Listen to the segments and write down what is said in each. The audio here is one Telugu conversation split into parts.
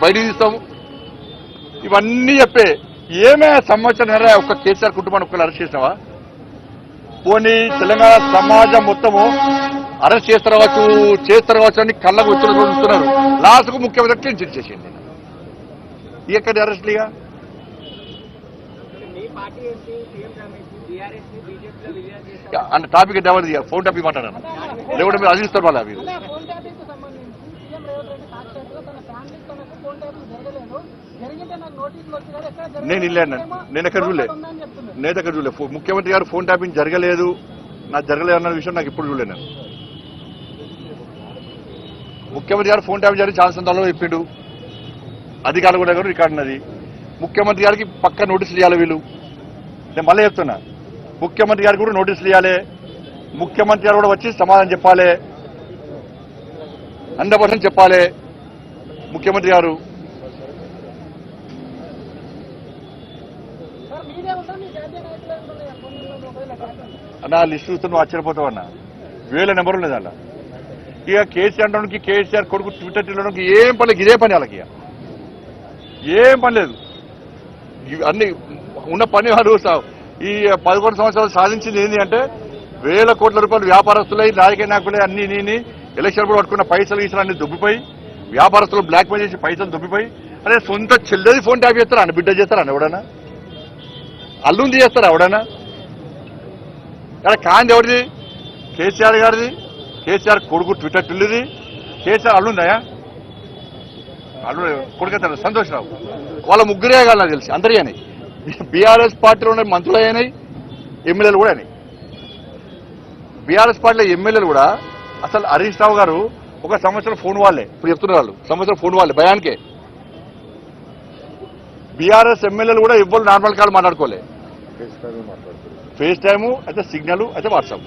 బయటికి తీస్తాము ఇవన్నీ చెప్పే ఏమే సంవత్సరం ఒక్క కేసీఆర్ కుటుంబాన్ని ఒక్కరు అరెస్ట్ చేసినావా? పోనీ తెలంగాణ సమాజం మొత్తము అరెస్ట్ చేస్తారు అని కళ్ళకు వచ్చుతున్నారు. లాస్ట్కు ముఖ్యమంత్రి క్లీన్ చేసేయండి. ఎక్కడి అరెస్ట్లుగా అంటే టాపిక్ ఎవరిది? ఫోన్ టాపిక్ మాట్లాడాను లేకుంటే మీరు అదిస్తారు వాళ్ళ మీరు. నేను ఇల్లేను, నేను ఎక్కడ చూడలే ముఖ్యమంత్రి గారు ఫోన్ ట్యాపింగ్ జరగలేదు, నాకు జరగలేదు అన్న విషయం నాకు ఇప్పుడు చూడలేదు. నేను ముఖ్యమంత్రి గారు ఫోన్ ట్యాపింగ్ జరిగి చాలా సందర్భంలో చెప్పిండు, అధికారులు కూడా రికార్డు ఉన్నది. ముఖ్యమంత్రి గారికి పక్క నోటీసులు ఇవ్వాలి వీళ్ళు. నేను మళ్ళీ చెప్తున్నా, ముఖ్యమంత్రి గారికి కూడా నోటీసులు ఇవ్వాలి, ముఖ్యమంత్రి గారు కూడా వచ్చి సమాధానం చెప్పాలి, 100% చెప్పాలి ముఖ్యమంత్రి గారు. అన్నా లిస్టు చూస్తే నువ్వు ఆశ్చర్యపోతావు అన్న, వేల నెంబర్లు లేదు అలా. ఇక కేసీఆర్ కొడుకు ట్విట్టర్ తినడానికి ఏం పని లేదు, ఇదే పని వాళ్ళకి ఏం పని లేదు. అన్ని ఉన్న పని వారు ఈ 11 సంవత్సరాలు సాధించింది ఏంటి అంటే వేల కోట్ల రూపాయలు వ్యాపారస్తులై రాజకీయ నాయకులే అన్ని ఎలక్షన్ కూడా పట్టుకున్న పైసలు గీసలు అన్ని దొబ్బిపోయి వ్యాపారస్తులు బ్లాక్ మెయిల్ చేసి పైసలు దొబ్బిపోయి అదే సొంత చెల్లెది ఫోన్ ట్యాప్ చేస్తారా అన్న, బిడ్డ చేస్తారా అన్న ఎవడన్నా? అల్లుంది చేస్తారా ఎవడన్నా? అక్కడ కాంది ఎవరిది? కేసీఆర్ గారిది. కేసీఆర్ కొడుకు ట్విట్టర్ టిల్లుది. కేసీఆర్ అల్లుందాయా? అల్లుడు కొడుకు సంతోష్ రావు. వాళ్ళ ముగ్గురే కాదు నాకు తెలిసి, అందరి అయినాయి. బీఆర్ఎస్ పార్టీలో ఉన్న మంత్రులు అయినాయి, ఎమ్మెల్యేలు కూడా అయినాయి. బీఆర్ఎస్ పార్టీలో ఎమ్మెల్యేలు కూడా అసలు హరీష్ రావు గారు ఒక సంవత్సరం ఫోన్ వాళ్ళే, ఇప్పుడు చెప్తున్నారు వాళ్ళు సంవత్సరం ఫోన్ వాళ్ళే భయానికే. బీఆర్ఎస్ ఎమ్మెల్యేలు కూడా ఎవ్వరు నార్మల్ కాల్ మాట్లాడుకోలే, ఫేస్ టైము అయితే సిగ్నల్ అయితే వాట్సాప్.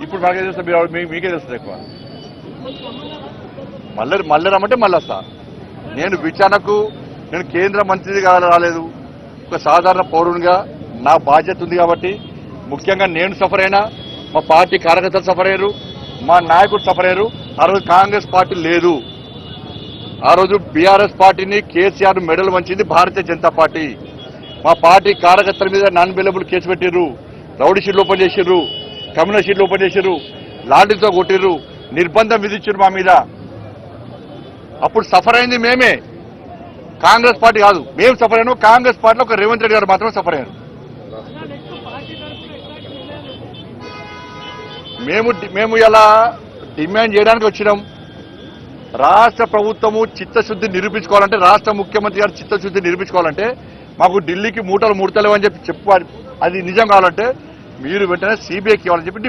ఇప్పుడు మాకే తెలుస్తా, మీకే తెలుస్తుంది ఎక్కువ. మళ్ళీ రమ్మంటే మళ్ళీ వస్తా. నేను విచారణకు నేను కేంద్ర మంత్రిగా రాలేదు, ఒక సాధారణ పౌరునిగా నా బాధ్యత ఉంది కాబట్టి ముఖ్యంగా నేను సఫర్ అయినా, మా పార్టీ కార్యకర్తలు సఫర్ అయ్యారు, మా నాయకుడు సఫర్ అయ్యారు. ఆ రోజు కాంగ్రెస్ పార్టీ లేదు, ఆ రోజు బీఆర్ఎస్ పార్టీని కేసీఆర్ మెడల్ వంచింది భారతీయ జనతా పార్టీ. మా పార్టీ కార్యకర్తల మీద నాన్ బెయిలబుల్ కేసు పెట్టిర్రు, రౌడీ షీట్లు ఓపెన్ చేసిర్రు, కమ్యూనల్ షీట్లు ఓపెన్ చేసిర్రు, లాఠీలతో కొట్టిర్రు, నిర్బంధం విధించారు మా మీద. అప్పుడు సఫర్ అయింది మేమే, కాంగ్రెస్ పార్టీ కాదు. మేము సఫర్ అయ్యాను, కాంగ్రెస్ పార్టీలో ఒక రేవంత్ రెడ్డి గారు మాత్రం సఫర్ అయ్యారు. మేము ఇలా డిమాండ్ చేయడానికి వచ్చినాం. రాష్ట్ర ప్రభుత్వము చిత్తశుద్ధి నిరూపించుకోవాలంటే, రాష్ట్ర ముఖ్యమంత్రి గారు చిత్తశుద్ధి నిరూపించుకోవాలంటే మాకు ఢిల్లీకి మూటలు ముడతలేవని చెప్పాలి. అది నిజం కావాలంటే మీరు వెంటనే సిబిఐకి ఇవ్వాలని చెప్పి